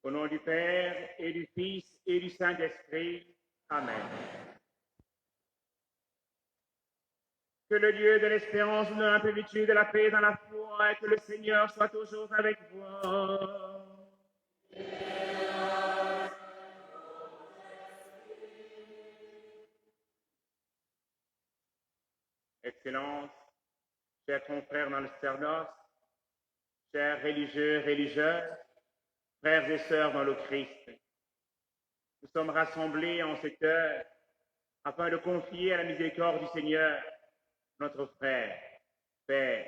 Au nom du Père et du Fils et du Saint-Esprit. Amen. Que le Dieu de l'espérance nous donne un peu de la paix dans la foi et que le Seigneur soit toujours avec vous. Excellence, chers confrères dans le sacerdoce, chers religieux, religieuses, frères et sœurs dans le Christ, nous sommes rassemblés en cette heure afin de confier à la miséricorde du Seigneur notre frère, Père.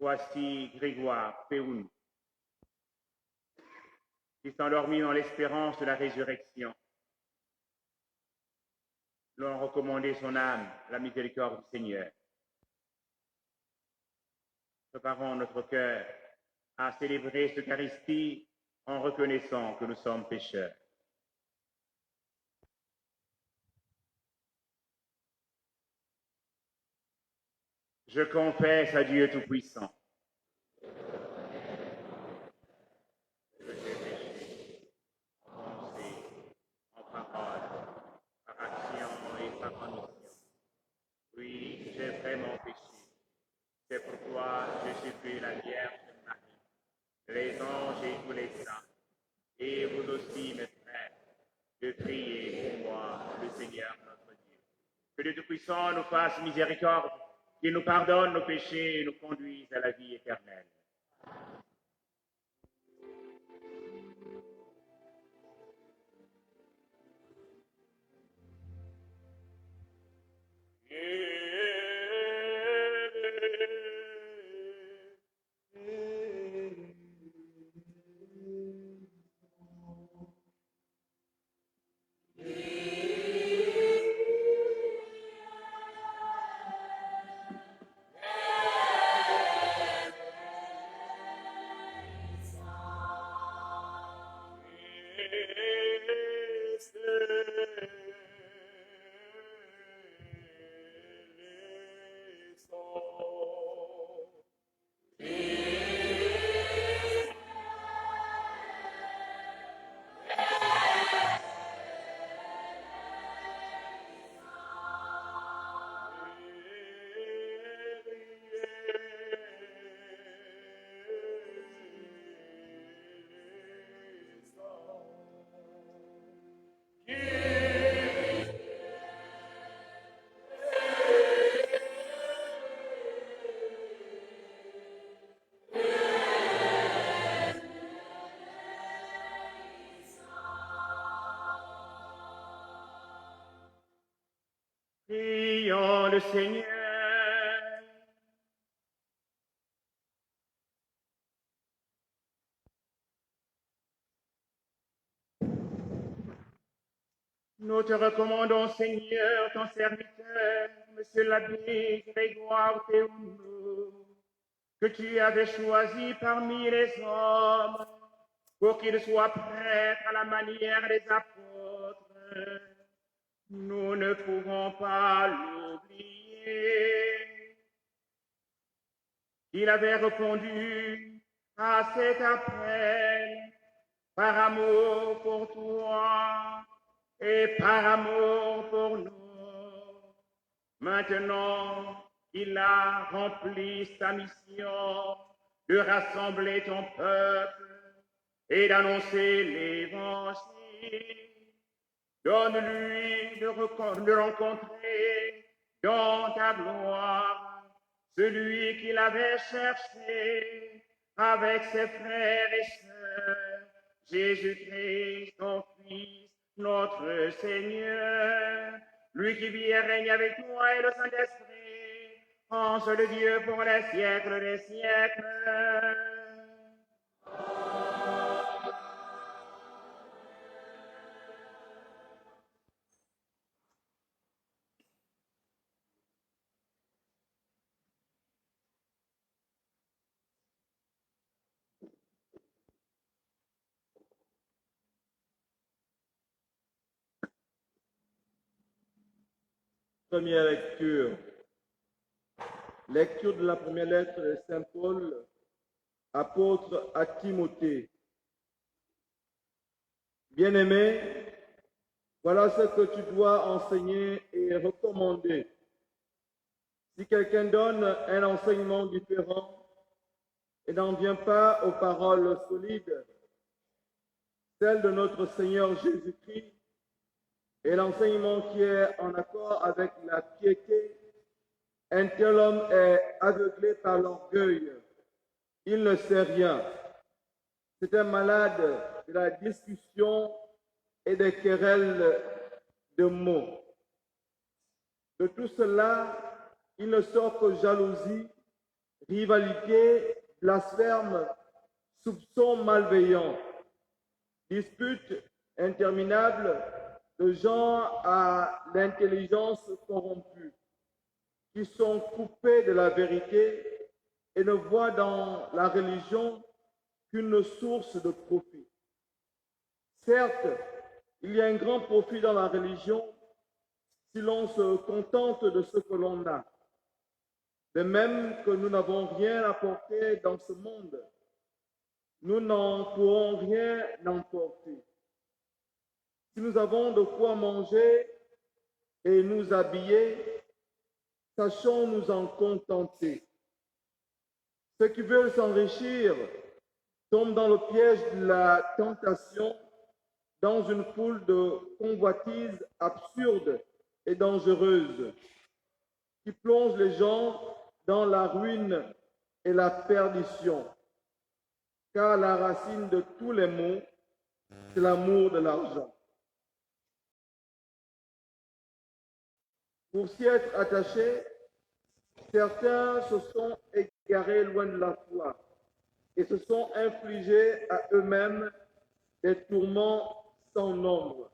Voici Grégoire Péoun, qui s'endormit dans l'espérance de la résurrection. Nous avons recommandé son âme à la miséricorde du Seigneur. Préparons notre cœur à célébrer cette Eucharistie en reconnaissant que nous sommes pécheurs. Je confesse à Dieu Tout-Puissant que j'ai péché en pensée, en parole, par action et par omission. Oui, j'ai vraiment péché. C'est pourquoi je supplie la Vierge Marie, les anges et tous les saints, et vous aussi, mes frères, de prier pour moi, le Seigneur notre Dieu. Que le Tout-Puissant nous fasse miséricorde, qu'il nous pardonne nos péchés et nous conduise à la vie éternelle. Prions le Seigneur. Nous te recommandons, Seigneur, ton serviteur, Monsieur l'abbé Grégoire Péoun, que tu avais choisi parmi les hommes pour qu'il soit prêtre à la manière des apôtres, nous ne pouvons pas l'oublier. Il avait répondu à cet appel par amour pour toi et par amour pour nous. Maintenant, il a rempli sa mission de rassembler ton peuple et d'annoncer l'évangile. Donne-lui de rencontrer dans ta gloire celui qu'il avait cherché avec ses frères et sœurs, Jésus-Christ, ton Fils, notre Seigneur, lui qui vit et règne avec toi et le Saint-Esprit, en seul Dieu pour les siècles des siècles. Première lecture. Lecture de la première lettre de Saint Paul, apôtre à Timothée. Bien-aimé, voilà ce que tu dois enseigner et recommander. Si quelqu'un donne un enseignement différent et n'en vient pas aux paroles solides, celles de notre Seigneur Jésus-Christ, et l'enseignement qui est en accord avec la piété, un tel homme est aveuglé par l'orgueil. Il ne sait rien. C'est un malade de la discussion et des querelles de mots. De tout cela, il ne sort que jalousie, rivalité, blasphème, soupçons malveillants, disputes interminables de gens à l'intelligence corrompue, qui sont coupés de la vérité et ne voient dans la religion qu'une source de profit. Certes, il y a un grand profit dans la religion si l'on se contente de ce que l'on a. De même que nous n'avons rien apporté dans ce monde, nous n'en pourrons rien emporter. Si nous avons de quoi manger et nous habiller, sachons nous en contenter. Ceux qui veulent s'enrichir tombent dans le piège de la tentation, dans une foule de convoitises absurdes et dangereuses, qui plongent les gens dans la ruine et la perdition. Car la racine de tous les maux, c'est l'amour de l'argent. Pour s'y être attachés, certains se sont égarés loin de la foi et se sont infligés à eux-mêmes des tourments sans nombre.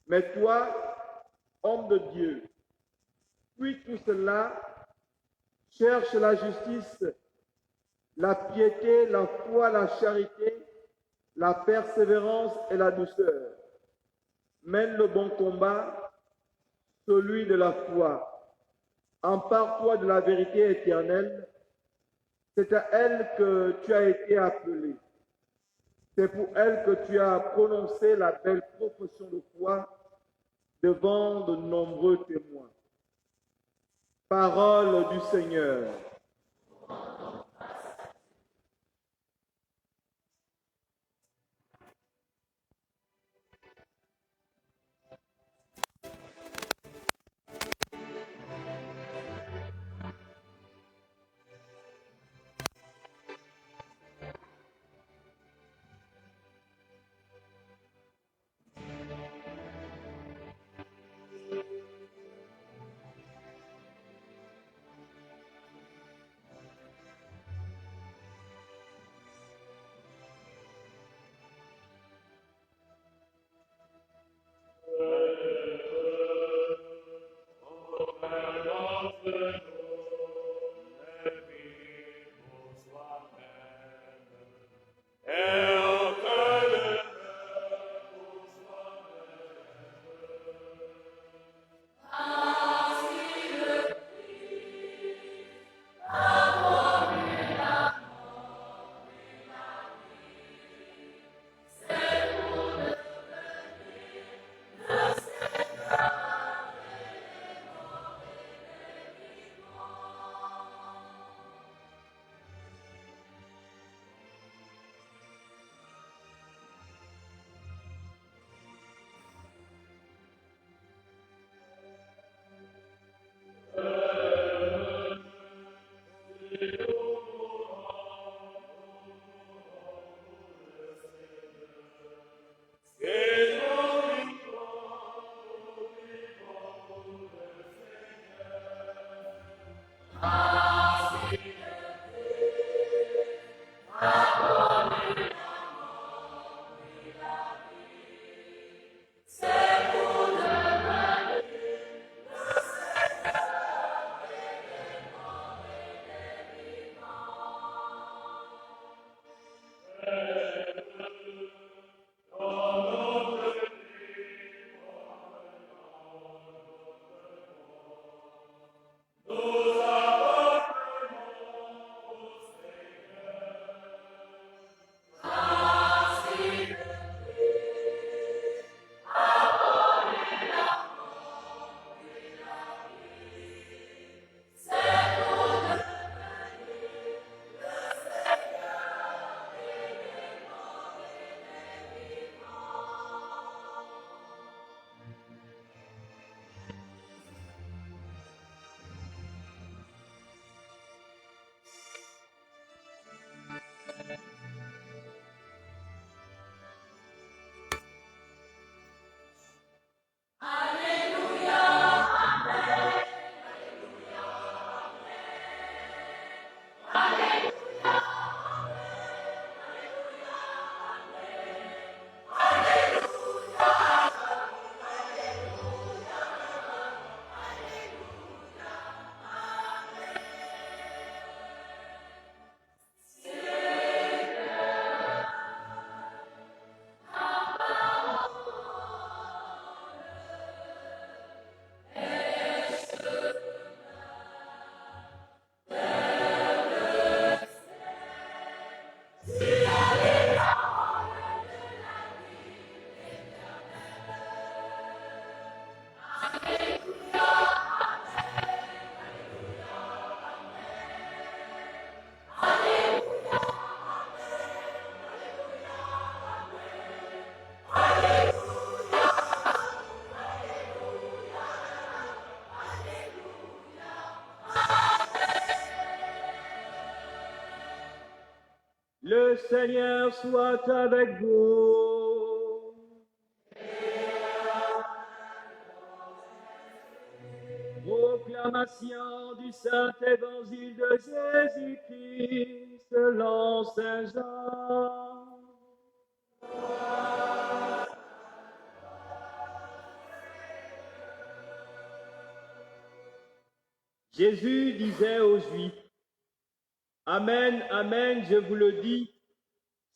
Mais toi, homme de Dieu, puis tout cela, cherche la justice, la piété, la foi, la charité, la persévérance et la douceur. Mène le bon combat, celui de la foi. Empare-toi de la vérité éternelle. C'est à elle que tu as été appelé. C'est pour elle que tu as prononcé la belle profession de foi devant de nombreux témoins. Parole du Seigneur. Le Seigneur soit avec vous. Proclamation du Saint Évangile de Jésus-Christ selon Saint Jean. Jésus disait aux Juifs, « Amen, amen, je vous le dis,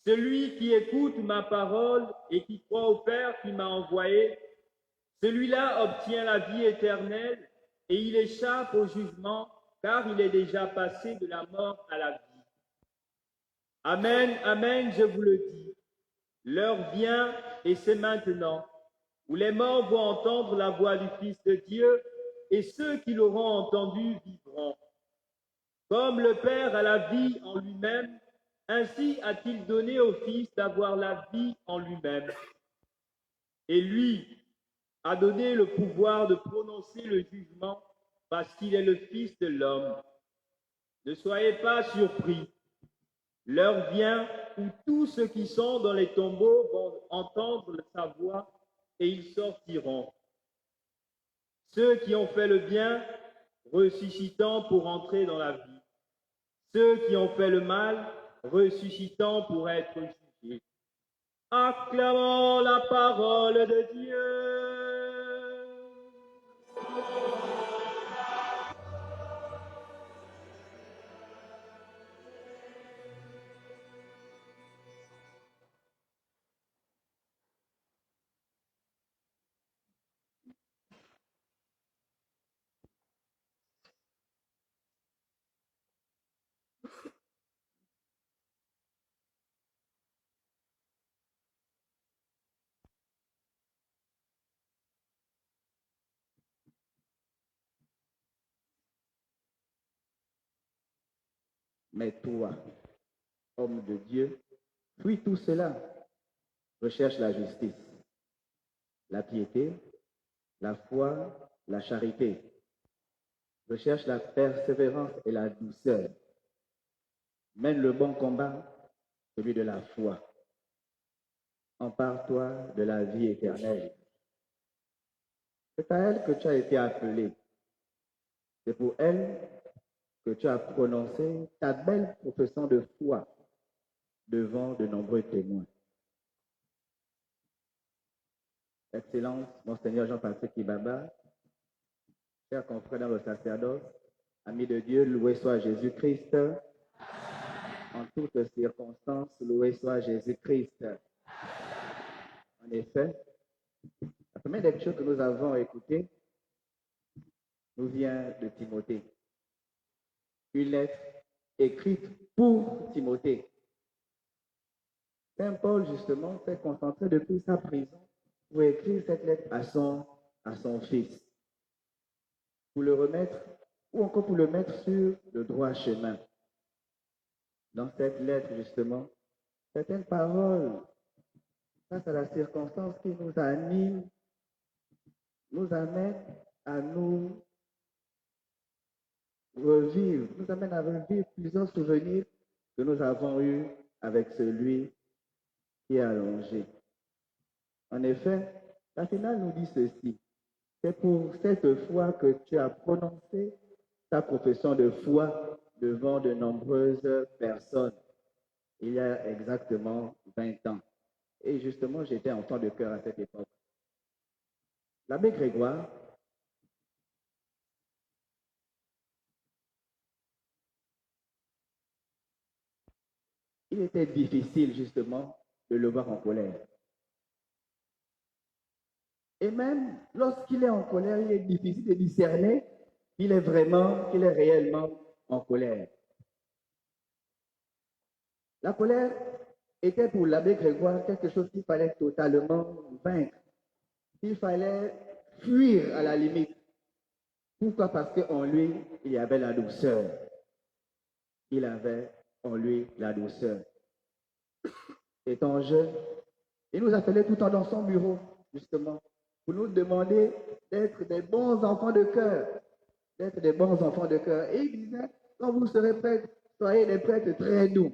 celui qui écoute ma parole et qui croit au Père qui m'a envoyé, celui-là obtient la vie éternelle et il échappe au jugement, car il est déjà passé de la mort à la vie. Amen, amen, je vous le dis, l'heure vient et c'est maintenant, où les morts vont entendre la voix du Fils de Dieu, et ceux qui l'auront entendu vivront. Comme le Père a la vie en lui-même, ainsi a-t-il donné au Fils d'avoir la vie en lui-même. Et lui a donné le pouvoir de prononcer le jugement parce qu'il est le Fils de l'homme. Ne soyez pas surpris. L'heure vient où tous ceux qui sont dans les tombeaux vont entendre sa voix et ils sortiront. Ceux qui ont fait le bien, ressuscitant pour entrer dans la vie. Ceux qui ont fait le mal, ressuscitant pour être jugés. Acclamons la parole de Dieu. Mais toi, homme de Dieu, fuis tout cela. Recherche la justice, la piété, la foi, la charité. Recherche la persévérance et la douceur. Mène le bon combat, celui de la foi. Empare-toi de la vie éternelle. C'est à elle que tu as été appelé. C'est pour elle que tu as prononcé ta belle profession de foi devant de nombreux témoins. Excellence, Monseigneur Jean-Patrick Ibaba, chers confrères dans le sacerdoce, amis de Dieu, loué soit Jésus-Christ. En toutes circonstances, loué soit Jésus-Christ. En effet, la première lecture que nous avons écoutée nous vient de Timothée. Une lettre écrite pour Timothée. Saint Paul, justement, s'est concentré depuis sa prison pour écrire cette lettre à son fils, pour le remettre, ou encore pour le mettre sur le droit chemin. Dans cette lettre, justement, certaines paroles, face à la circonstance qui nous anime, nous amènent à nous revivre, nous amènent à revivre plusieurs souvenirs que nous avons eus avec celui qui est allongé. En effet, la finale nous dit ceci. C'est pour cette foi que tu as prononcé ta profession de foi devant de nombreuses personnes, il y a exactement 20 ans. Et justement, j'étais enfant de cœur à cette époque. L'abbé Grégoire il était difficile justement de le voir en colère. Et même lorsqu'il est en colère, il est difficile de discerner qu'il est réellement en colère. La colère était pour l'abbé Grégoire quelque chose qu'il fallait totalement vaincre, qu'il fallait fuir à la limite. Pourquoi? Parce qu'en lui, il y avait la douceur. Il avait en lui la douceur. Étant jeune, il nous appelait tout le temps dans son bureau, justement, pour nous demander d'être des bons enfants de cœur. D'être des bons enfants de cœur. Et il disait, quand vous serez prêts, soyez des prêtres très doux.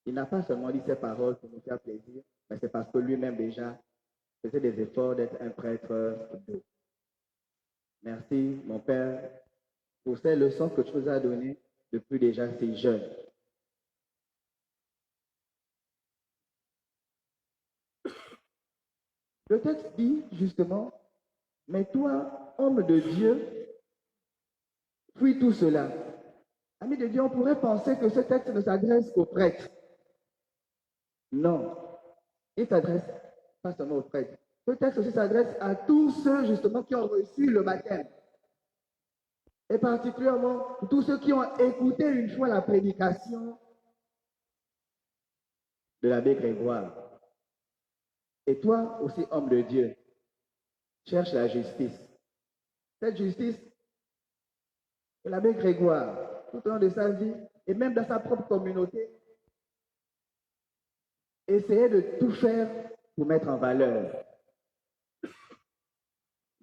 Il n'a pas seulement dit ces paroles pour nous faire plaisir, mais c'est parce que lui-même déjà faisait des efforts d'être un prêtre doux. Merci, mon Père, pour ces leçons que tu nous as données depuis déjà si jeune. Le texte dit justement, mais toi, homme de Dieu, fuis tout cela. Amis de Dieu, on pourrait penser que ce texte ne s'adresse qu'aux prêtres. Non, il s'adresse pas seulement aux prêtres. Ce texte aussi s'adresse à tous ceux justement qui ont reçu le baptême. Et particulièrement tous ceux qui ont écouté une fois la prédication de l'abbé Grégoire. Et toi aussi, homme de Dieu, cherche la justice. Cette justice que l'abbé Grégoire, tout au long de sa vie, et même dans sa propre communauté, essayait de tout faire pour mettre en valeur.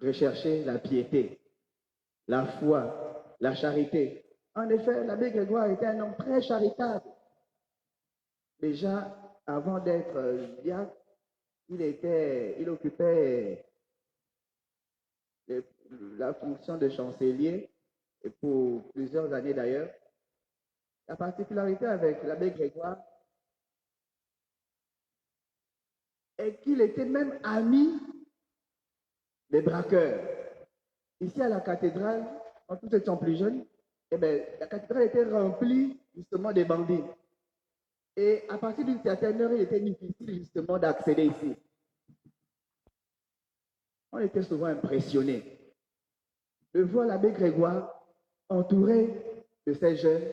Rechercher la piété, la foi, la charité. En effet, l'abbé Grégoire était un homme très charitable. Déjà, avant d'être diacre, il occupait la fonction de chancelier, et pour plusieurs années d'ailleurs. La particularité avec l'abbé Grégoire est qu'il était même ami des braqueurs. Ici à la cathédrale, quand nous étions plus jeunes, la cathédrale était remplie justement des bandits. Et à partir d'une certaine heure, il était difficile justement d'accéder ici. On était souvent impressionnés de voir l'abbé Grégoire entouré de ces jeunes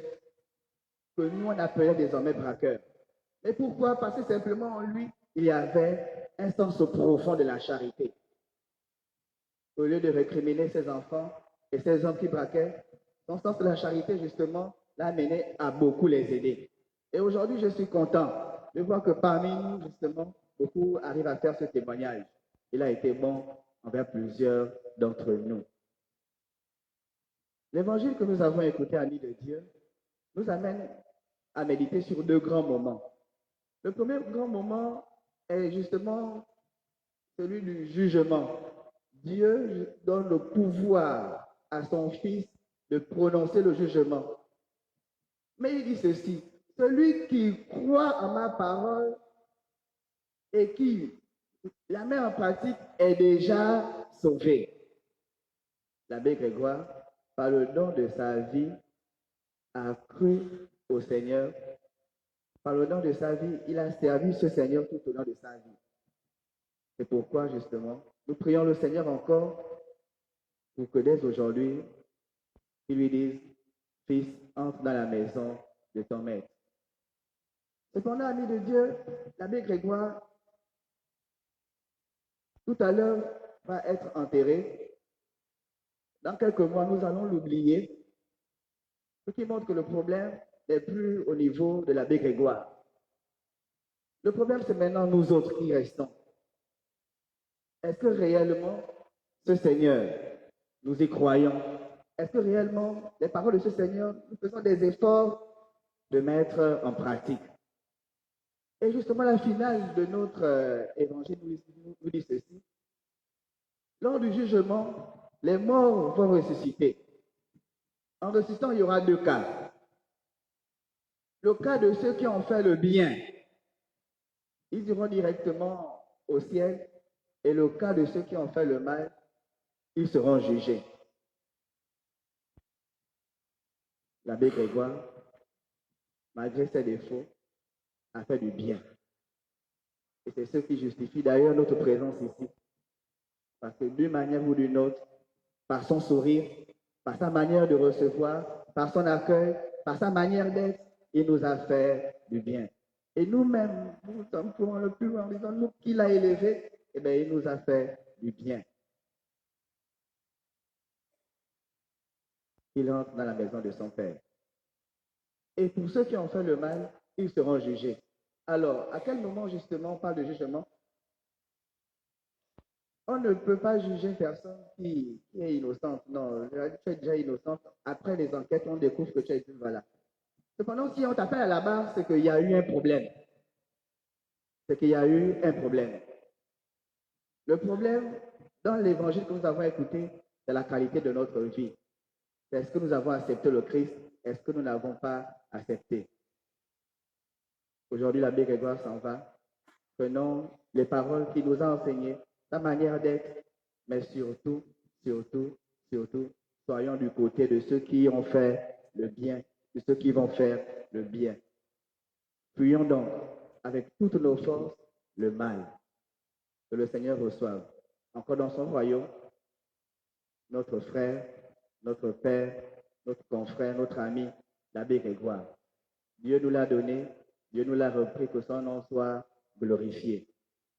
que nous on appelait désormais braqueurs. Et pourquoi? Parce que simplement en lui, il y avait un sens profond de la charité. Au lieu de récriminer ses enfants et ces hommes qui braquaient, son sens de la charité, justement, l'a amené à beaucoup les aider. Et aujourd'hui, je suis content de voir que parmi nous, justement, beaucoup arrivent à faire ce témoignage. Il a été bon envers plusieurs d'entre nous. L'évangile que nous avons écouté, amis de Dieu, nous amène à méditer sur deux grands moments. Le premier grand moment est justement celui du jugement. Dieu donne le pouvoir à son Fils de prononcer le jugement. Mais il dit ceci, celui qui croit en ma parole et qui la met en pratique est déjà sauvé. L'abbé Grégoire, par le don de sa vie, a cru au Seigneur. Par le don de sa vie, il a servi ce Seigneur tout au long de sa vie. C'est pourquoi, justement, nous prions le Seigneur encore pour que dès aujourd'hui, il lui dise, Fils, entre dans la maison de ton maître. Cependant, ami de Dieu, l'abbé Grégoire, tout à l'heure, va être enterré. Dans quelques mois, nous allons l'oublier. Ce qui montre que le problème n'est plus au niveau de l'abbé Grégoire. Le problème, c'est maintenant nous autres qui restons. Est-ce que réellement, ce Seigneur, nous y croyons? Est-ce que réellement, les paroles de ce Seigneur, nous faisons des efforts de mettre en pratique? Et justement, la finale de notre évangile nous dit ceci. Lors du jugement, les morts vont ressusciter. En ressuscitant, il y aura deux cas. Le cas de ceux qui ont fait le bien, ils iront directement au ciel. Et le cas de ceux qui ont fait le mal, ils seront jugés. L'abbé Grégoire, malgré ses défauts, a fait du bien. Et c'est ce qui justifie d'ailleurs notre présence ici. Parce que d'une manière ou d'une autre, par son sourire, par sa manière de recevoir, par son accueil, par sa manière d'être, il nous a fait du bien. Et nous-mêmes, nous sommes pour le plus en disant, nous qui l'a élevé, eh bien, il nous a fait du bien. Il entre dans la maison de son Père. Et pour ceux qui ont fait le mal, ils seront jugés. Alors, à quel moment justement on parle de jugement? On ne peut pas juger une personne qui est innocente. Non, tu es déjà innocente. Après les enquêtes, on découvre que tu es une voilà. Cependant, si on t'appelle à la barre, c'est qu'il y a eu un problème. C'est qu'il y a eu un problème. Le problème, dans l'évangile que nous avons écouté, c'est la qualité de notre vie. C'est est-ce que nous avons accepté le Christ? Est-ce que nous n'avons pas accepté? Aujourd'hui, l'abbé Grégoire s'en va. Prenons les paroles qu'il nous a enseignées, sa manière d'être, mais surtout, soyons du côté de ceux qui ont fait le bien, de ceux qui vont faire le bien. Fuyons donc avec toutes nos forces le mal, que le Seigneur reçoive. Encore dans son royaume, notre frère, notre père, notre confrère, notre ami, l'abbé Grégoire. Dieu nous l'a donné, Dieu nous l'a repris, que son nom soit glorifié.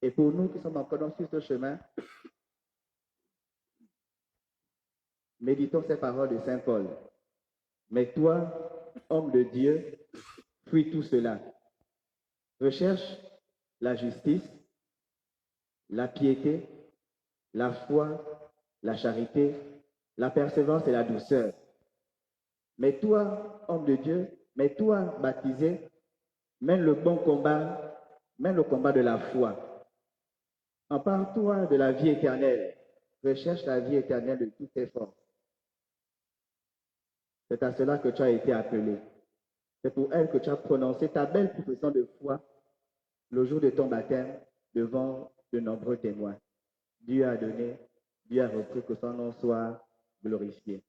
Et pour nous qui sommes encore sur ce chemin, méditons ces paroles de Saint Paul. Mais toi, homme de Dieu, fuis tout cela. Recherche la justice, la piété, la foi, la charité, la persévérance et la douceur. Mais toi, homme de Dieu, mais toi, baptisé, mène le bon combat, mène le combat de la foi. Empare-toi de la vie éternelle. Recherche la vie éternelle de toutes tes forces. C'est à cela que tu as été appelé. C'est pour elle que tu as prononcé ta belle profession de foi le jour de ton baptême devant de nombreux témoins. Dieu a donné, Dieu a repris, que son nom soit glorifié.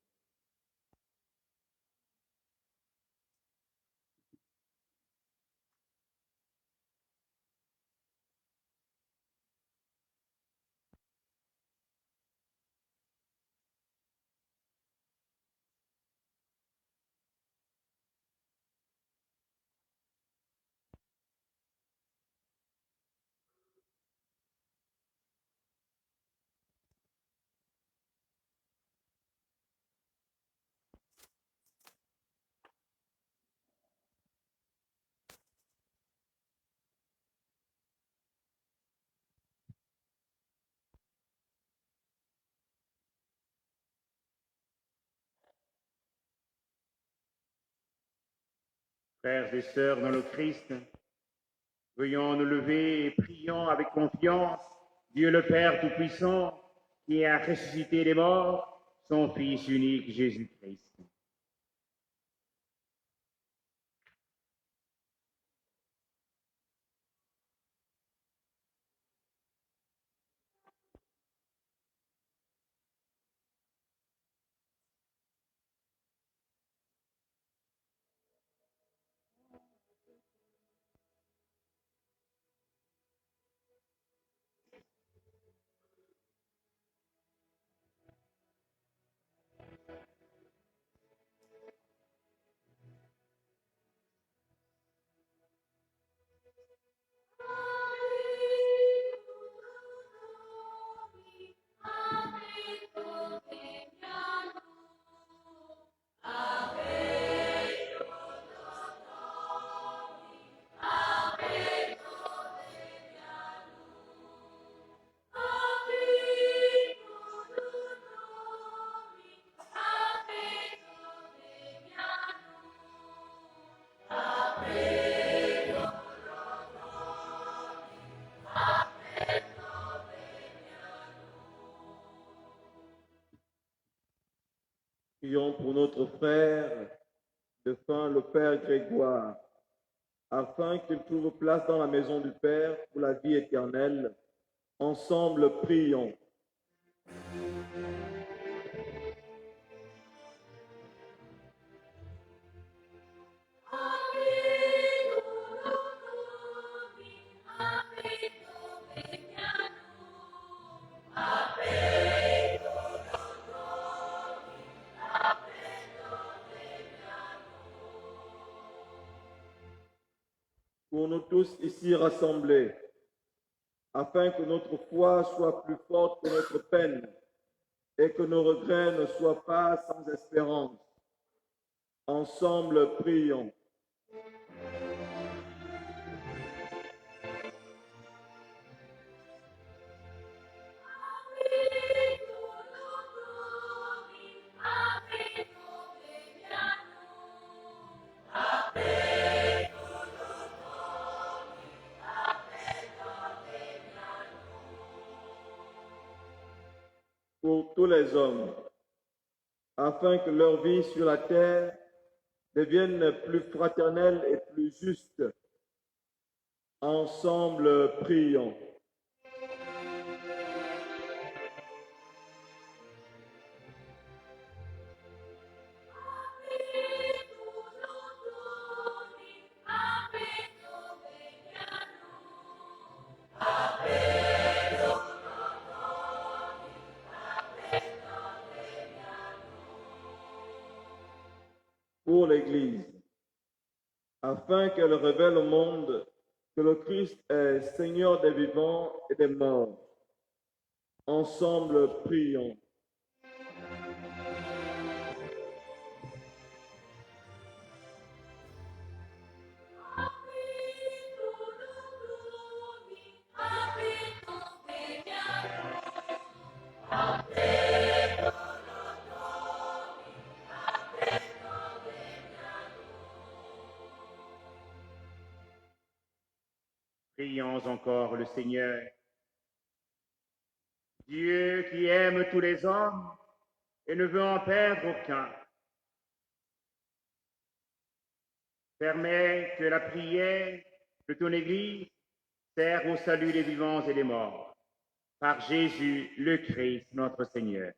Frères et sœurs dans le Christ, veuillons nous lever et prions avec confiance Dieu le Père Tout-Puissant, qui a ressuscité les morts, son Fils unique Jésus-Christ. Prions pour notre frère, défunt le Père Grégoire, afin qu'il trouve place dans la maison du Père pour la vie éternelle. Ensemble, prions. Pour nous tous tous ici rassemblés, afin que notre foi soit plus forte que notre peine et que nos regrets ne soient pas sans espérance. Ensemble, prions. Pour tous les hommes, afin que leur vie sur la terre devienne plus fraternelle et plus juste. Ensemble, prions. Pour l'Église, afin qu'elle révèle au monde que le Christ est Seigneur des vivants et des morts. Ensemble, prions. Prions encore le Seigneur. Dieu qui aime tous les hommes et ne veut en perdre aucun, permets que la prière de ton Église serve au salut des vivants et des morts. Par Jésus le Christ, notre Seigneur.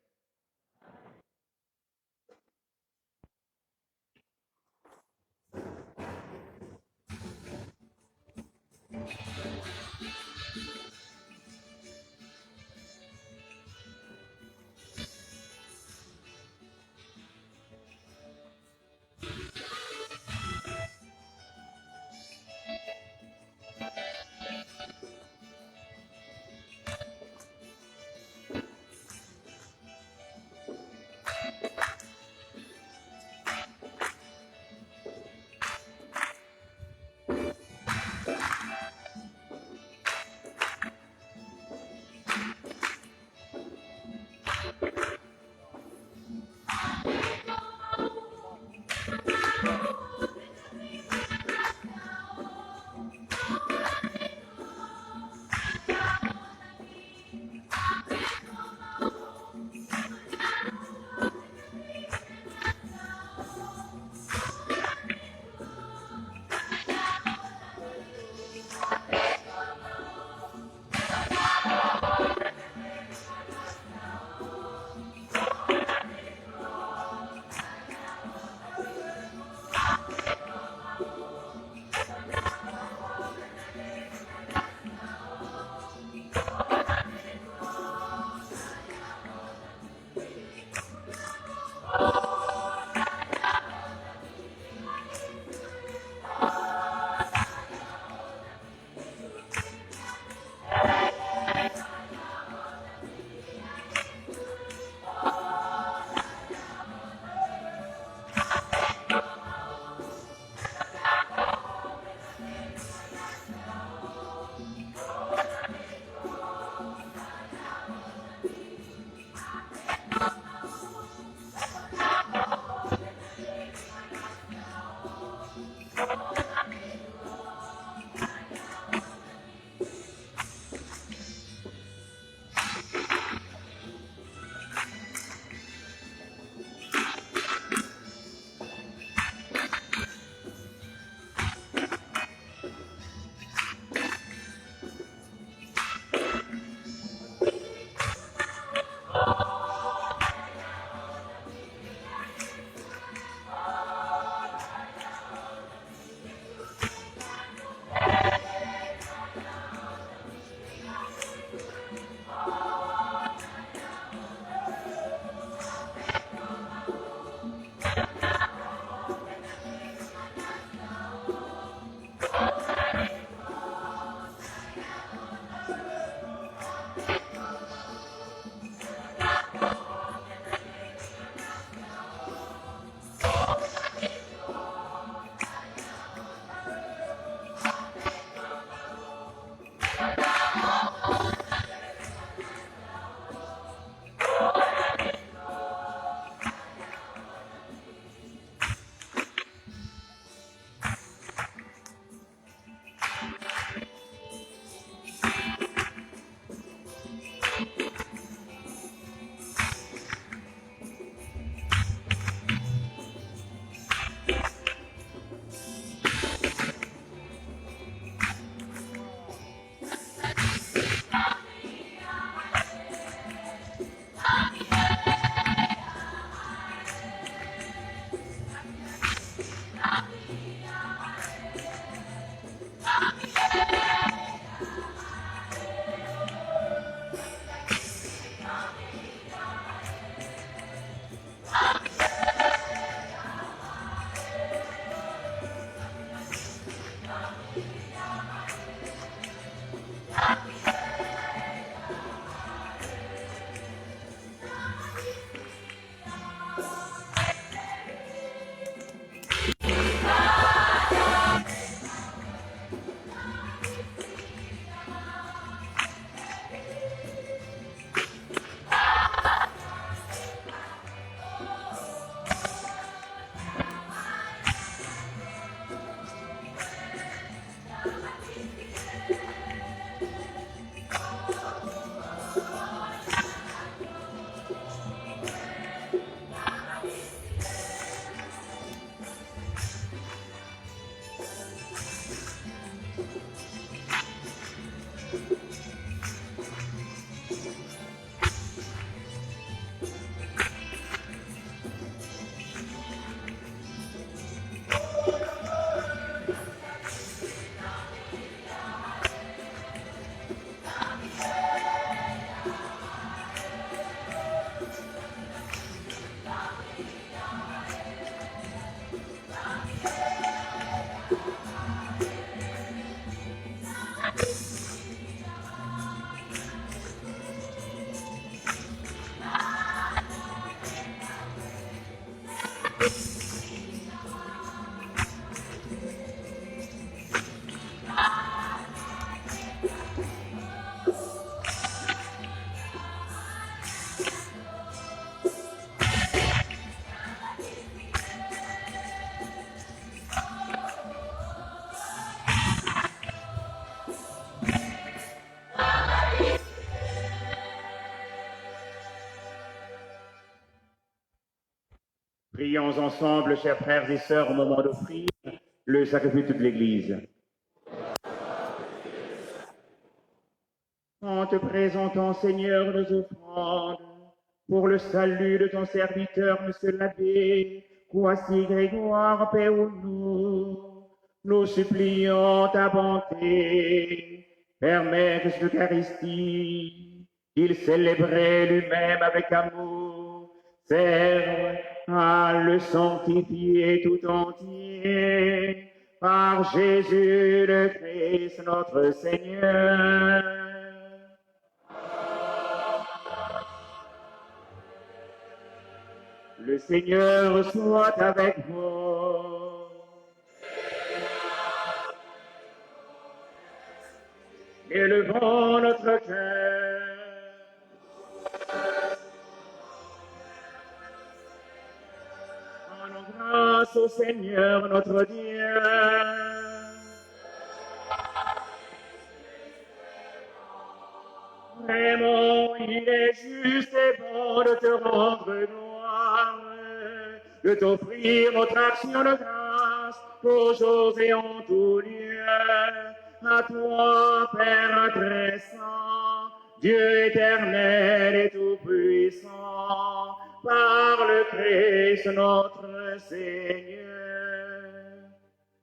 Prions ensemble, chers frères et sœurs, au moment d'offrir le sacrifice de toute l'Église. En te présentant, Seigneur, nos offrandes, pour le salut de ton serviteur, Monsieur l'abbé, Kouassi Grégoire, Père nous supplions ta bonté. Permets que cette Eucharistie, qu'il célébrait lui-même avec amour, serve à le sanctifier tout entier par Jésus le Christ notre Seigneur. Le Seigneur soit avec vous. Élevons notre cœur. Rendons grâce au Seigneur notre Dieu. Vraiment, il est juste et bon de te rendre gloire, de t'offrir notre action de grâce pour choses et en tout lieu. À toi, Père adressant, Dieu éternel et tout-puissant, par le Christ notre Seigneur.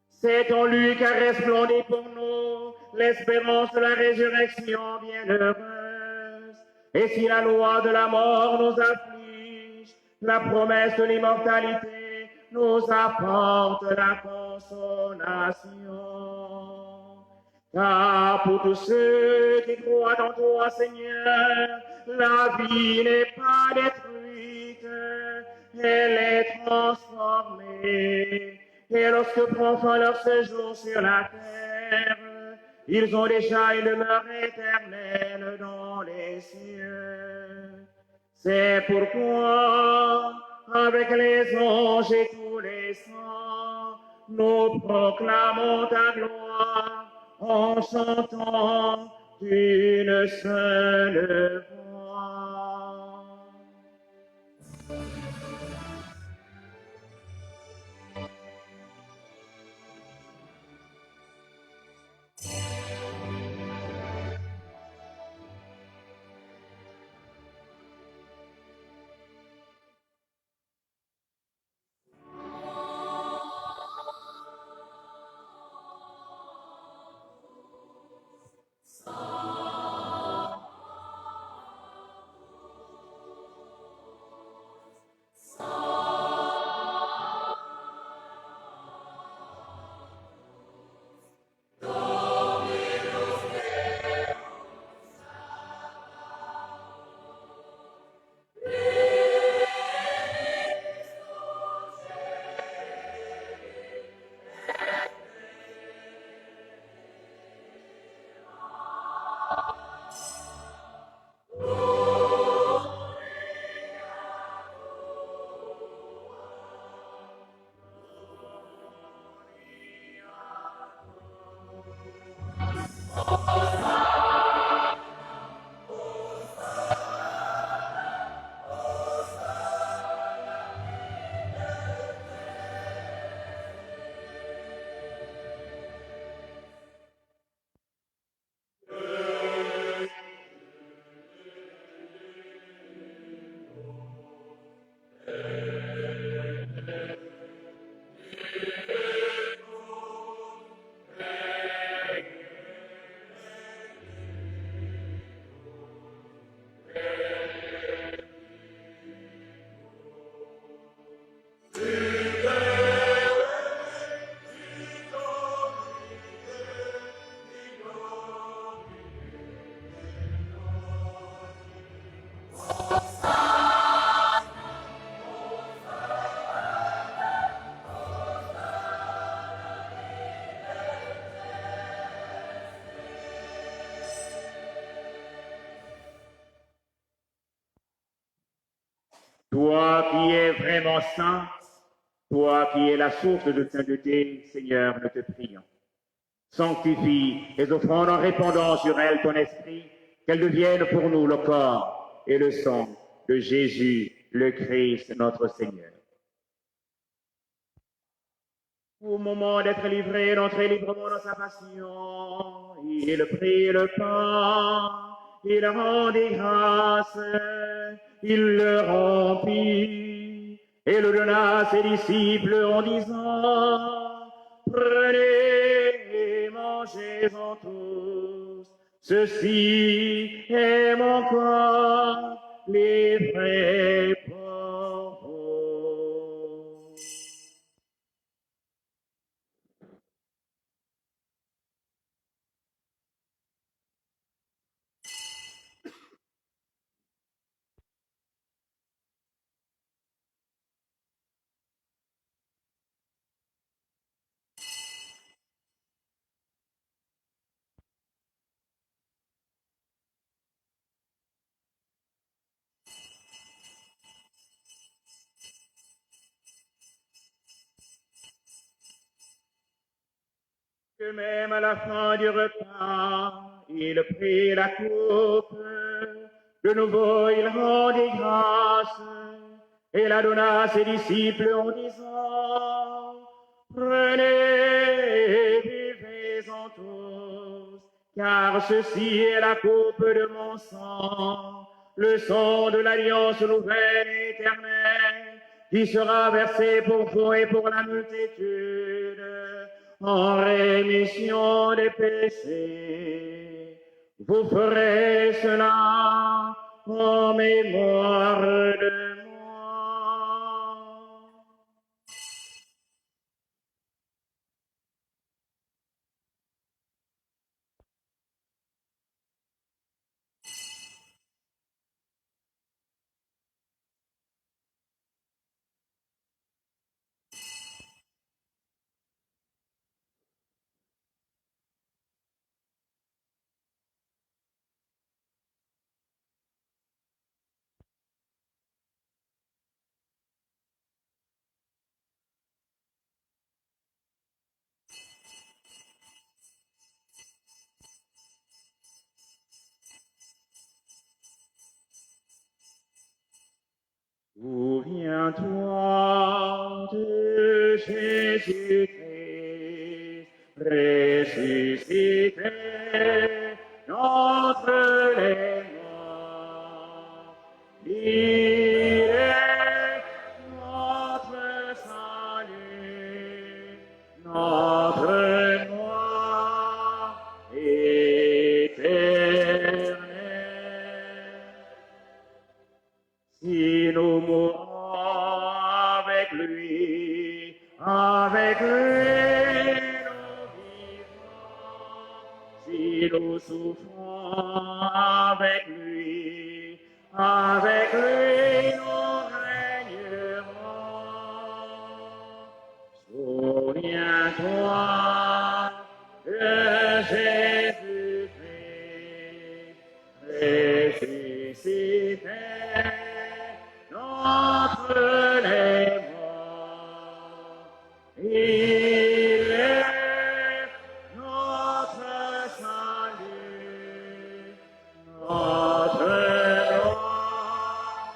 C'est en lui qu'a resplendi pour nous l'espérance de la résurrection bienheureuse. Et si la loi de la mort nous afflige, la promesse de l'immortalité nous apporte la consolation. Car pour tous ceux qui croient en toi, Seigneur, la vie n'est pas détruite, elle est transformée. Et lorsque prend fin leur séjour sur la terre, ils ont déjà une demeure éternelle dans les cieux. C'est pourquoi, avec les anges et tous les saints, nous proclamons ta gloire en chantant d'une seule voix. Toi qui es vraiment saint, toi qui es la source de sainteté, Seigneur, nous te prions. Sanctifie les offrandes en répandant sur elles ton esprit, qu'elles deviennent pour nous le corps et le sang de Jésus, le Christ, notre Seigneur. Au moment d'être livré, d'entrer librement dans sa passion, il prit le pain, il rendit grâce, il le rompit et le donna à ses disciples en disant, prenez et mangez-en tous, ceci est mon corps livré pour vous. Que même à la fin du repas, il prit la coupe. De nouveau, il rendit grâce et la donna à ses disciples en disant, prenez et buvez-en tous, car ceci est la coupe de mon sang, le sang de l'alliance nouvelle et éternelle, qui sera versé pour vous et pour la multitude en rémission des péchés. Vous ferez cela en mémoire de moi. Souviens-toi de Jésus-Christ ressuscité d'entre les morts. Il est notre salut, notre gloire éternelle. Si nous mourons avec lui nous vivrons. Si nous souffrons avec lui nous régnerons. Souviens-toi de Jésus-Christ ressuscité d'entre les morts. Il est notre salut, notre gloire.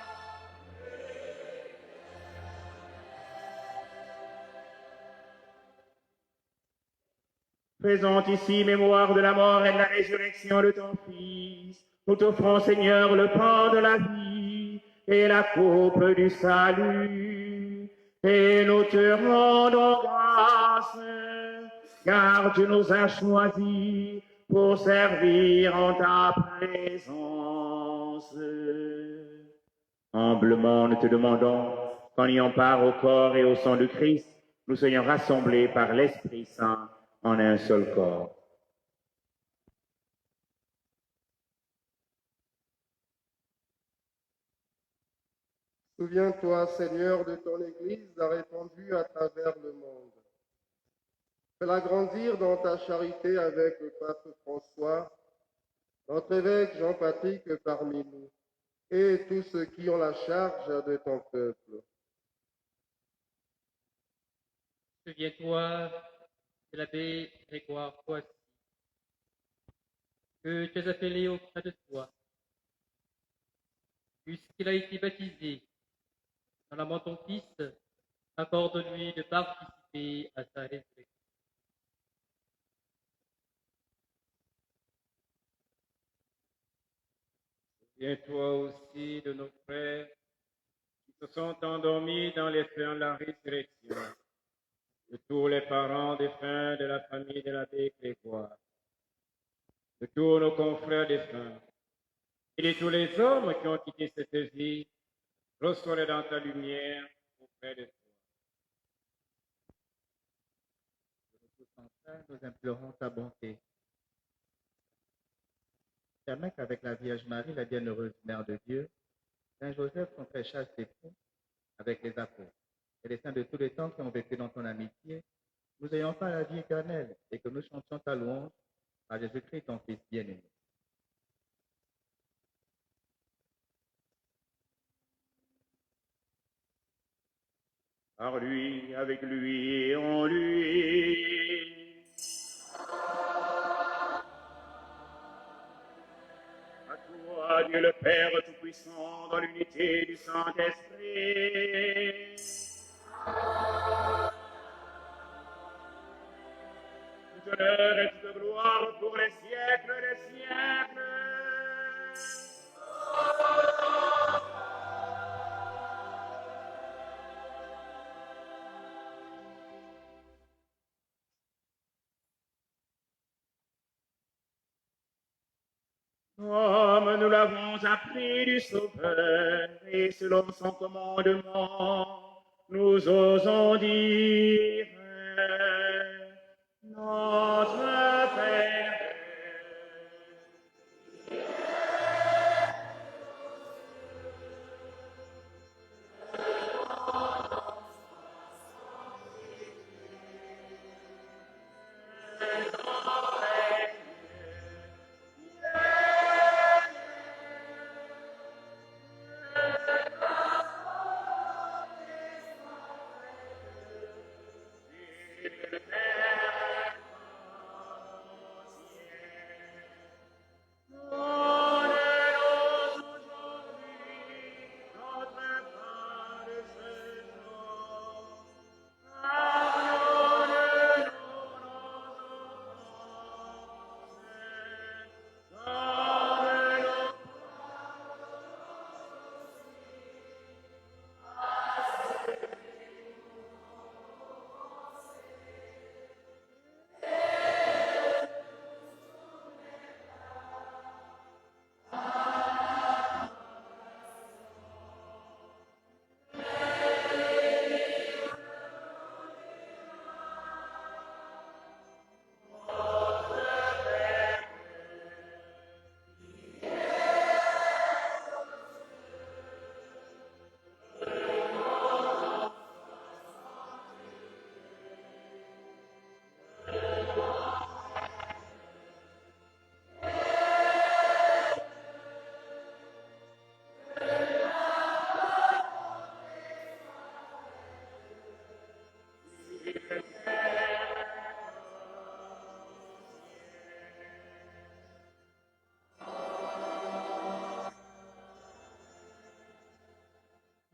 Faisant ici mémoire de la mort et de la résurrection de ton Fils, nous t'offrons, Seigneur, le pain de la vie et la coupe du salut. Et nous te rendons grâce, car tu nous as choisis pour servir en ta présence. Humblement, nous te demandons qu'en ayant part au corps et au sang de Christ, nous soyons rassemblés par l'Esprit Saint en un seul corps. Souviens-toi, Seigneur, de ton Église répandue à travers le monde. Fais-la grandir dans ta charité avec le pape François, notre évêque Jean-Patrick parmi nous, et tous ceux qui ont la charge de ton peuple. Souviens-toi de l'abbé Grégoire Poissy, que tu as appelé auprès de toi. Puisqu'il a été baptisé dans la mort de ton Fils, accorde-lui de participer confie à sa résurrection. Souviens-toi aussi de nos frères qui se sont endormis dans les feux de la résurrection, de tous les parents défunts de la famille de l'abbé Grégoire, de tous nos confrères défunts, et de tous les hommes qui ont quitté cette vie, reçois-les dans ta lumière auprès de toi. Tous ensemble, nous implorons ta bonté. Permets qu'avec la Vierge Marie, la bienheureuse Mère de Dieu, Saint Joseph, son très chaste époux, avec les apôtres et les saints de tous les temps qui ont vécu dans ton amitié, nous ayons pas la vie éternelle et que nous chantions ta louange à Jésus-Christ, ton Fils bien-aimé. Par lui, avec lui et en lui. À toi, Dieu le Père Tout-Puissant, dans l'unité du Saint-Esprit. Tout honneur et toute gloire pour les siècles des siècles. Comme nous l'avons appris du Sauveur, et selon son commandement, nous osons dire, Notre Père,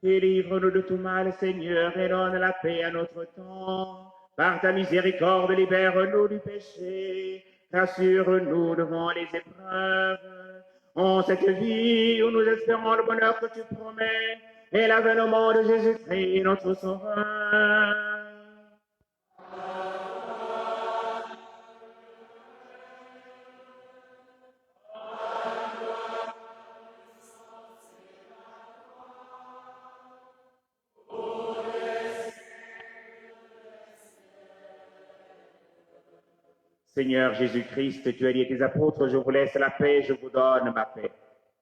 délivre-nous de tout mal, Seigneur, et donne la paix à notre temps. Par ta miséricorde, libère-nous du péché, rassure-nous devant les épreuves. En cette vie où nous espérons le bonheur que tu promets, et l'avènement de Jésus-Christ, notre Sauveur. Seigneur Jésus-Christ, tu as dit à tes apôtres, je vous laisse la paix, je vous donne ma paix.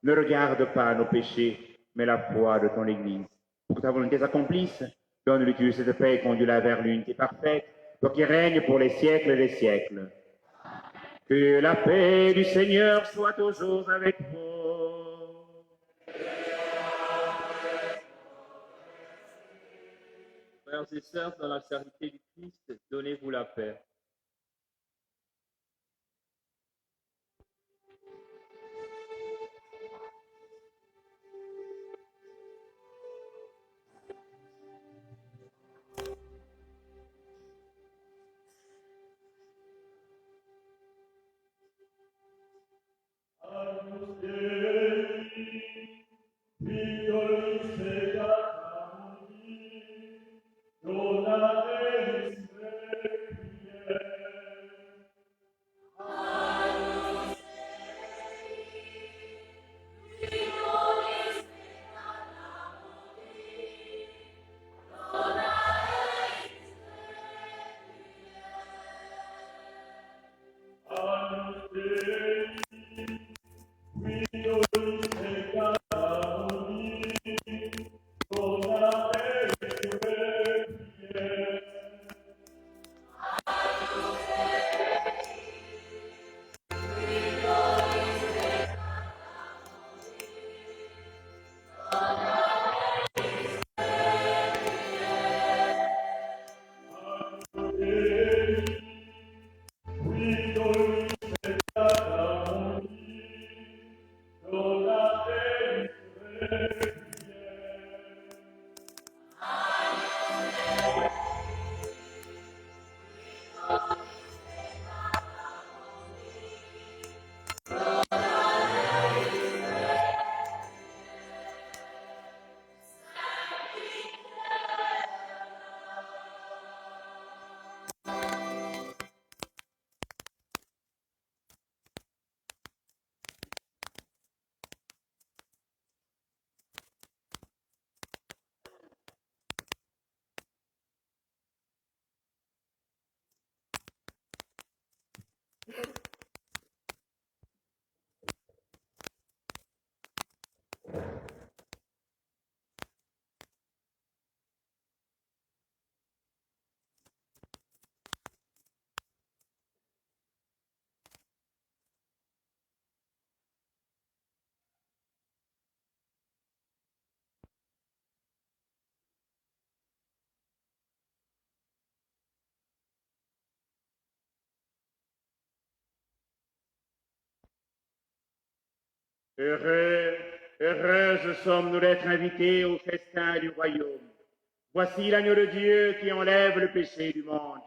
Ne regarde pas nos péchés, mais la foi de ton Église. Pour que ta volonté s'accomplisse, donne-lui tu cette paix et conduis-la vers l'unité parfaite, toi qui règnes pour les siècles des siècles. Que la paix du Seigneur soit toujours avec vous. Frères et sœurs, dans la charité du Christ, donnez-vous la paix. Heureux, heureuses sommes-nous d'être invités au festin du royaume. Voici l'agneau de Dieu qui enlève le péché du monde.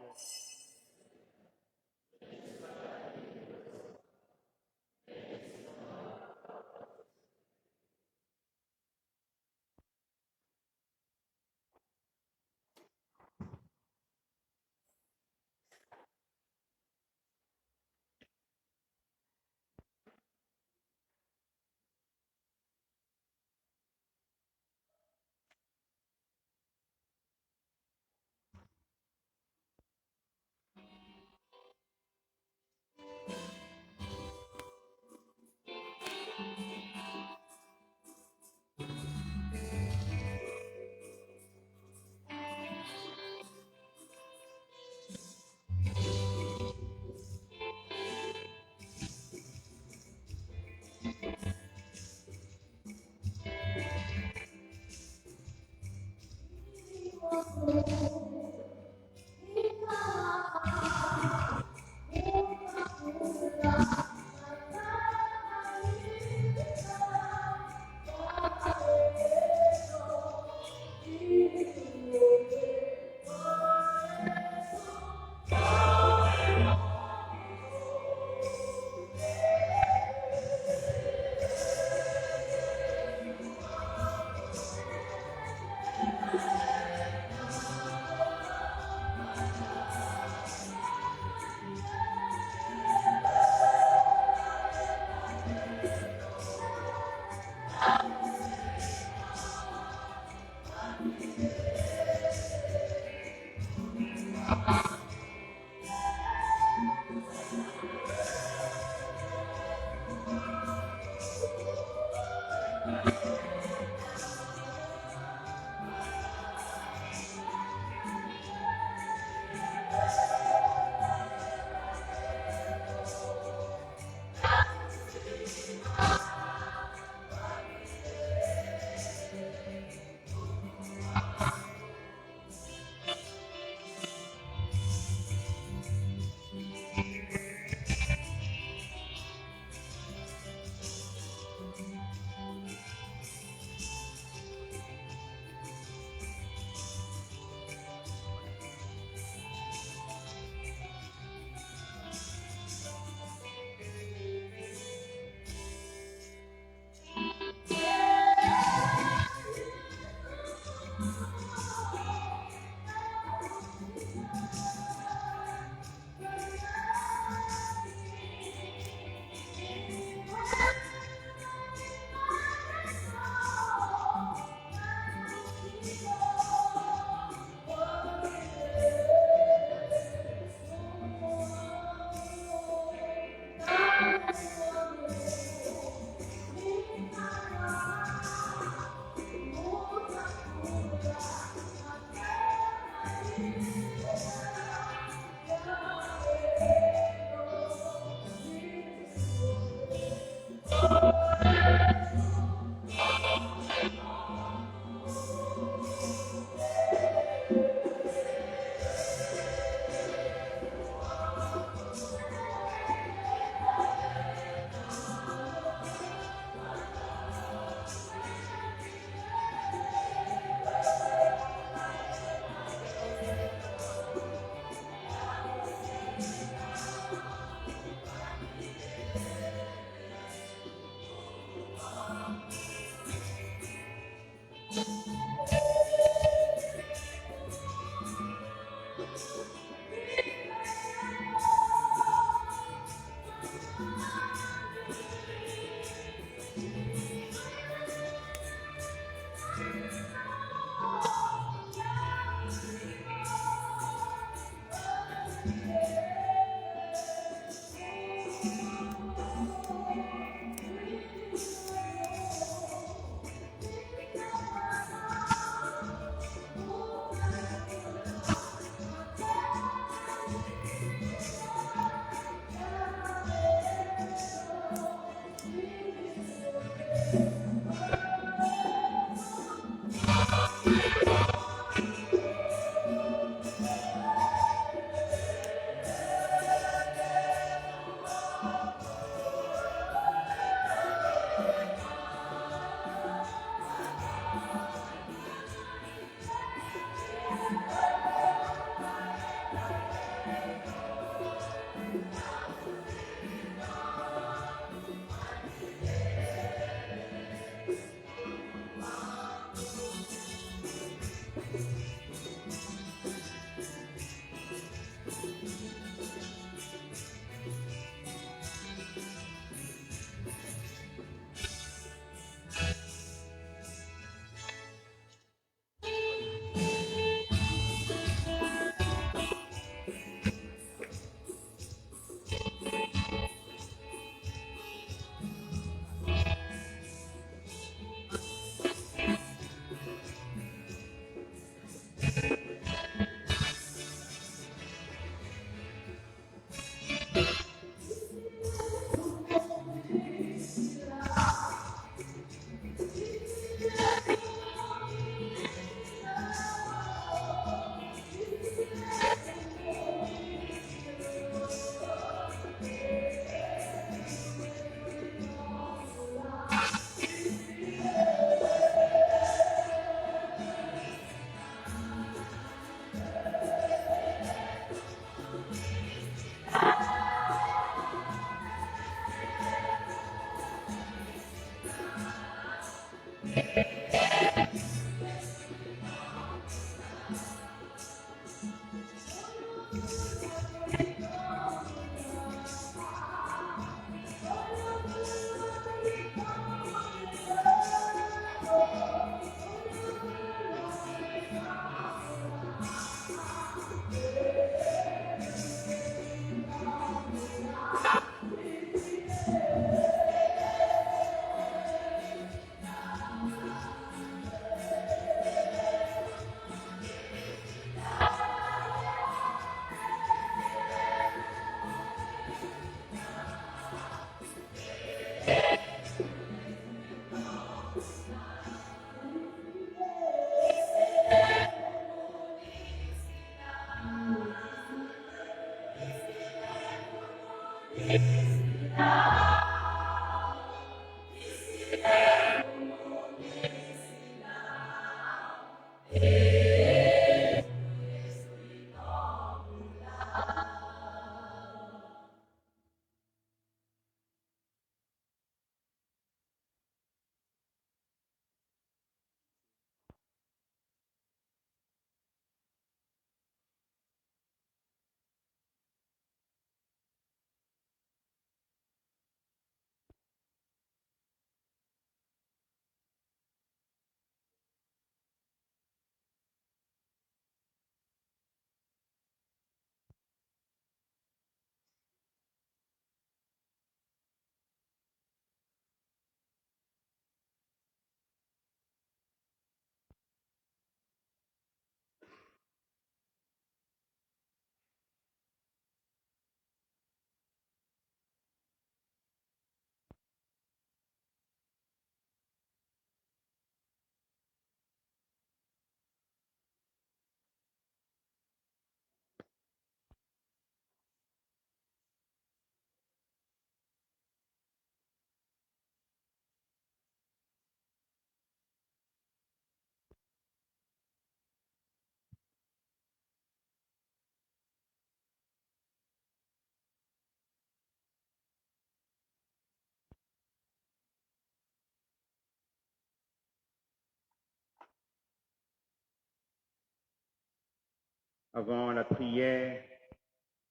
Avant la prière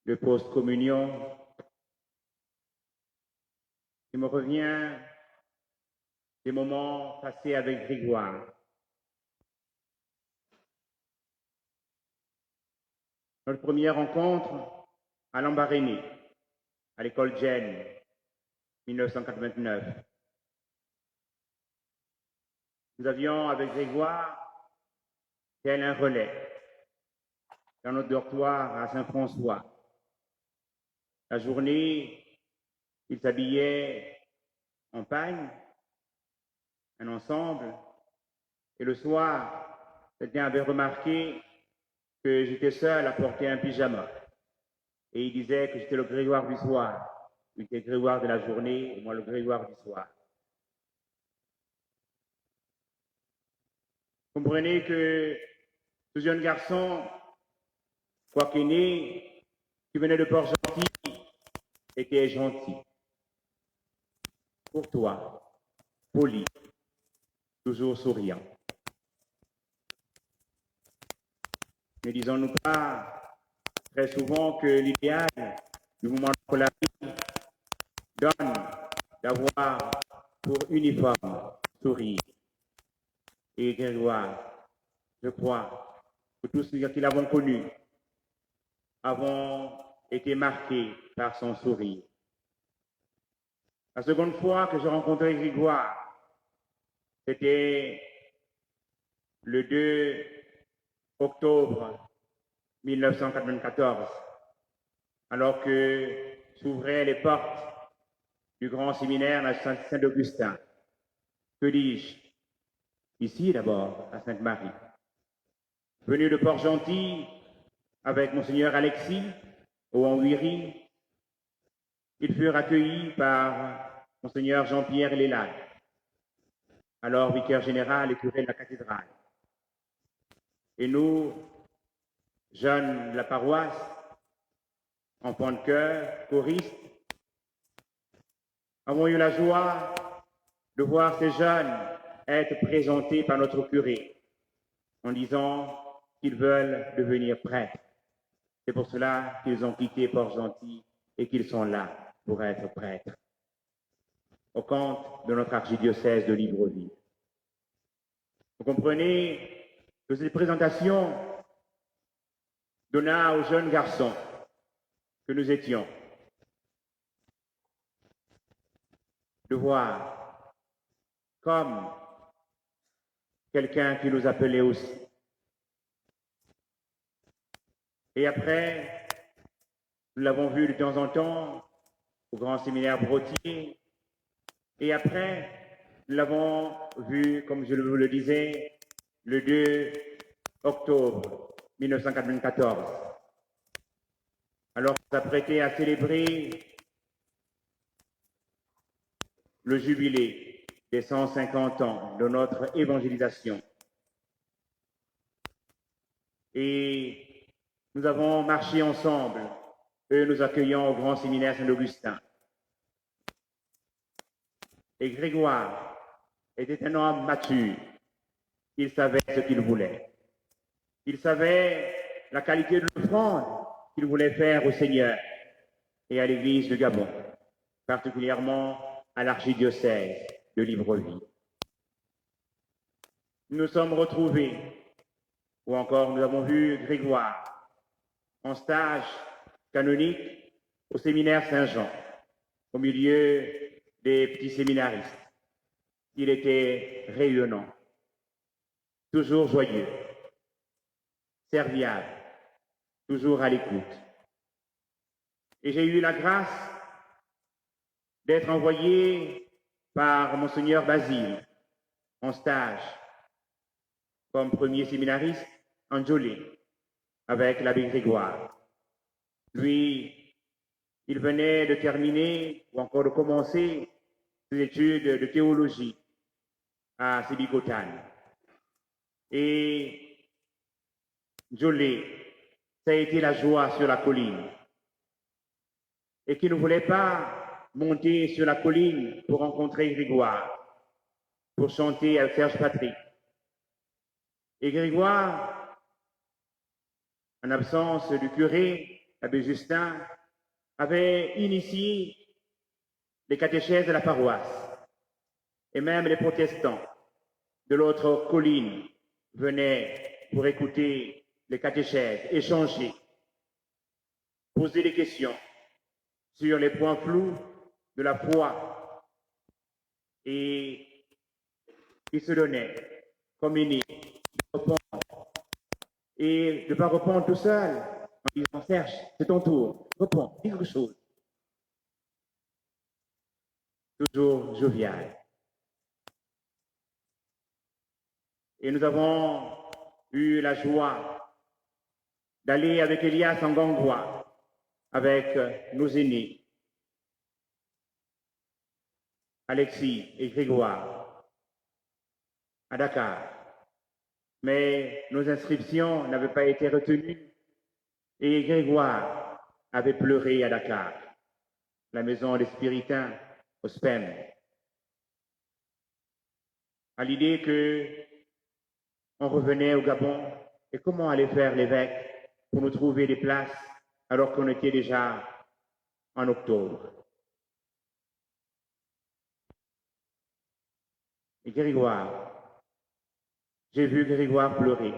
de post-communion, il me revient des moments passés avec Grégoire. Notre première rencontre à Lambaréné, à l'école Gênes, 1989. Nous avions avec Grégoire tel un relais dans notre dortoir à Saint-François. La journée, il s'habillait en pagne un ensemble. Et le soir, quelqu'un avait remarqué que j'étais seul à porter un pyjama. Et il disait que j'étais le Grégoire du soir. Il était Grégoire de la journée et moi le Grégoire du soir. Comprenez que ce jeune garçon, quoique né, qui venait de Port-Gentil, était gentil, courtois, poli, toujours souriant. Ne disons-nous pas très souvent que l'idéal du moment de la vie donne d'avoir pour uniforme sourire. Et Grégoire, je crois que tous ceux qui l'avons connu avons été marqués par son sourire. La seconde fois que j'ai rencontré Grégoire, c'était le 2 octobre 1994, alors que s'ouvraient les portes du grand séminaire à Saint-Augustin. Que dis-je? Ici d'abord, à Sainte-Marie. Venu de Port-Gentil avec Monseigneur Alexis, au Henri, ils furent accueillis par Monseigneur Jean-Pierre Lélade, alors vicaire général et curé de la cathédrale. Et nous, jeunes de la paroisse, enfants de chœur, choristes, avons eu la joie de voir ces jeunes être présentés par notre curé en disant qu'ils veulent devenir prêtres. C'est pour cela qu'ils ont quitté Port-Gentil et qu'ils sont là pour être prêtres au compte de notre archidiocèse de Libreville. Vous comprenez que cette présentation donna aux jeunes garçons que nous étions de voir comme quelqu'un qui nous appelait aussi. Et après, nous l'avons vu de temps en temps au grand séminaire Brottier. Et après, nous l'avons vu, comme je vous le disais, le 2 octobre 1994. Alors qu'on s'apprêtait à célébrer le jubilé des 150 ans de notre évangélisation. Et nous avons marché ensemble, eux nous accueillant au grand séminaire Saint-Augustin. Et Grégoire était un homme mature. Il savait ce qu'il voulait. Il savait la qualité de l'offrande qu'il voulait faire au Seigneur et à l'Église de Gabon, particulièrement à l'archidiocèse de Libreville. Nous nous sommes retrouvés, ou encore nous avons vu Grégoire en stage canonique au séminaire Saint-Jean, au milieu des petits séminaristes. Il était rayonnant, toujours joyeux, serviable, toujours à l'écoute. Et j'ai eu la grâce d'être envoyé par Monseigneur Basile en stage comme premier séminariste en Jolé avec l'abbé Grégoire. Lui, il venait de terminer ou encore de commencer ses études de théologie à Sébikotane. Et Jolé, ça a été la joie sur la colline. Et qui ne voulait pas monter sur la colline pour rencontrer Grégoire, pour chanter avec Serge Patrick. Et Grégoire, en absence du curé, l'abbé Justin, avait initié les catéchèses de la paroisse. Et même les protestants de l'autre colline venaient pour écouter les catéchèses, échanger, poser des questions sur les points flous de la foi. Et ils se donnaient comme unis de répondre. Et de ne pas répondre tout seul en disant Serge, c'est ton tour, réponds, dis quelque chose. Toujours jovial. Et nous avons eu la joie d'aller avec Elias en Gangwa, avec nos aînés, Alexis et Grégoire, à Dakar. Mais nos inscriptions n'avaient pas été retenues et Grégoire avait pleuré à Dakar, la maison des Spiritains au SPEM, à l'idée que on revenait au Gabon et comment aller faire l'évêque pour nous trouver des places alors qu'on était déjà en octobre. Et Grégoire, j'ai vu Grégoire pleurer,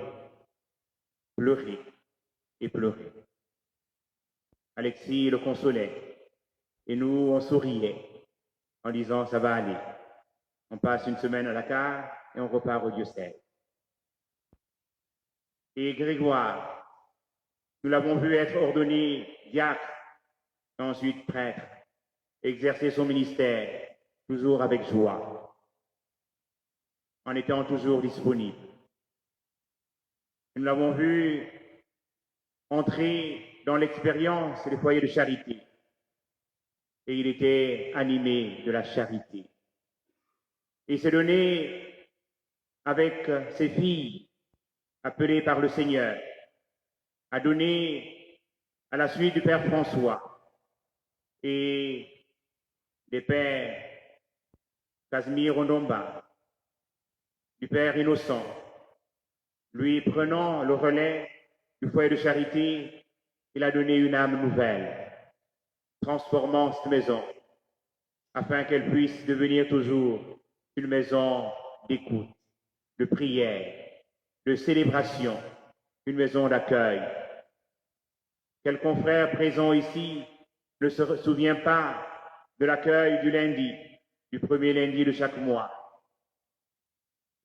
pleurer et pleurer. Alexis le consolait et nous, on souriait en disant ça va aller. On passe une semaine à Dakar et on repart au diocèse. Et Grégoire, nous l'avons vu être ordonné diacre, ensuite prêtre, exercer son ministère, toujours avec joie, en étant toujours disponible. Nous l'avons vu entrer dans l'expérience des foyers de charité, et il était animé de la charité. Il s'est donné avec ses filles, appelées par le Seigneur, à donner à la suite du Père François et des Pères Casimir Ondomba, du Père Innocent, lui prenant le relais du foyer de charité, il a donné une âme nouvelle, transformant cette maison afin qu'elle puisse devenir toujours une maison d'écoute, de prière, de célébration, une maison d'accueil. Quel confrère présent ici ne se souvient pas de l'accueil du lundi, du premier lundi de chaque mois,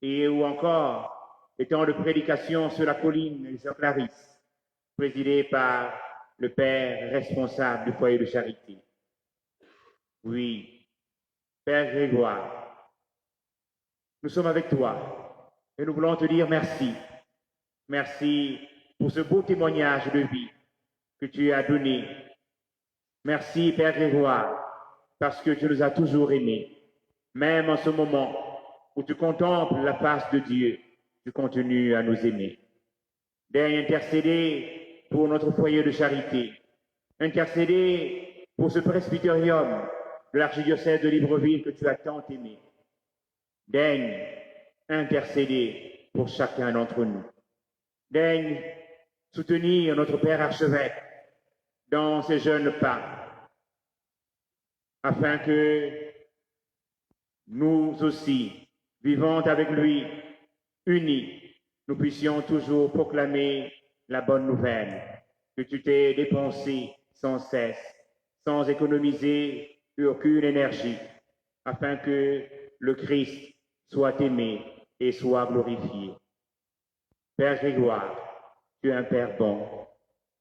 et ou encore les temps de prédication sur la colline de Saint-Clarisse, présidé par le Père responsable du foyer de charité. Oui, Père Grégoire, nous sommes avec toi et nous voulons te dire merci. Merci pour ce beau témoignage de vie que tu as donné. Merci, Père Grégoire, parce que tu nous as toujours aimés. Même en ce moment où tu contemples la face de Dieu, tu continues à nous aimer. Daigne intercéder pour notre foyer de charité. Intercéder pour ce presbytérium de l'archidiocèse de Libreville que tu as tant aimé. Daigne intercéder pour chacun d'entre nous. Daigne soutenir notre Père archevêque dans ses jeunes pas, afin que nous aussi, vivant avec lui, unis, nous puissions toujours proclamer la bonne nouvelle, que tu t'es dépensé sans cesse, sans économiser aucune énergie, afin que le Christ soit aimé et soit glorifié. Père Grégoire, tu es un Père bon.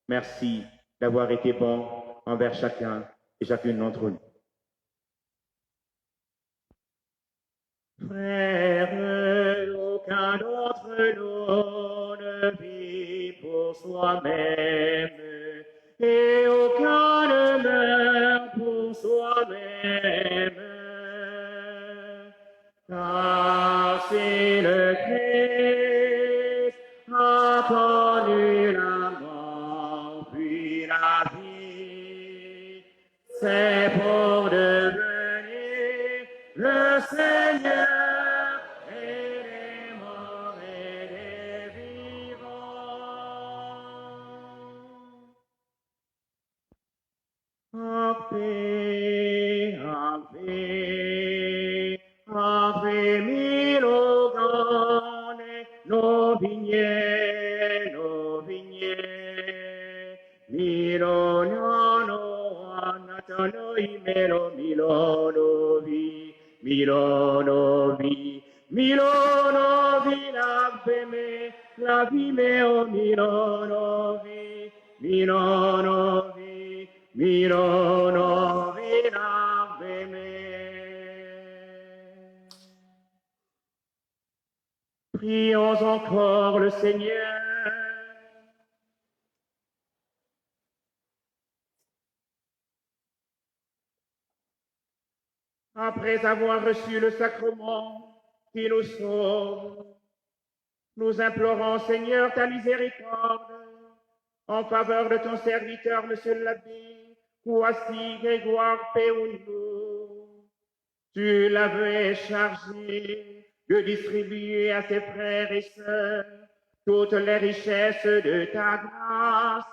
Merci d'avoir été bon envers chacun et chacune d'entre nous. Frère, aucun d'entre nous ne vit pour soi-même et aucun ne meurt pour soi-même. Car c'est le Christ a connu la mort puis la vie. C'est pour devenir le Seigneur et des morts et des vivants. Ave, ave, ave milogane, no vigne, miloniano, anatanoi melo, milonovi, la vie meo, milonovi, la vie Prions encore le Seigneur. Après avoir reçu le sacrement qui nous sauve, nous implorons, Seigneur, ta miséricorde en faveur de ton serviteur, Monsieur l'abbé Kouassi Grégoire Péounou. Tu l'avais chargé de distribuer à ses frères et sœurs toutes les richesses de ta grâce.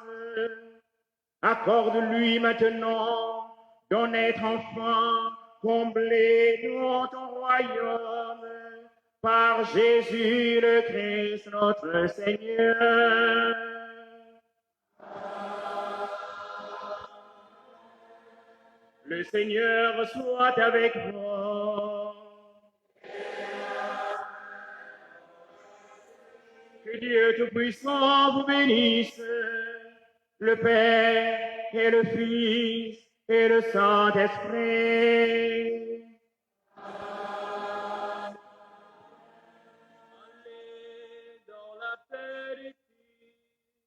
Accorde-lui maintenant d'en être enfin comblé dans ton royaume par Jésus le Christ notre Seigneur. Le Seigneur soit avec vous. Que Dieu Tout-Puissant vous bénisse, le Père et le Fils et le Saint-Esprit. Allez dans la paix de Christ.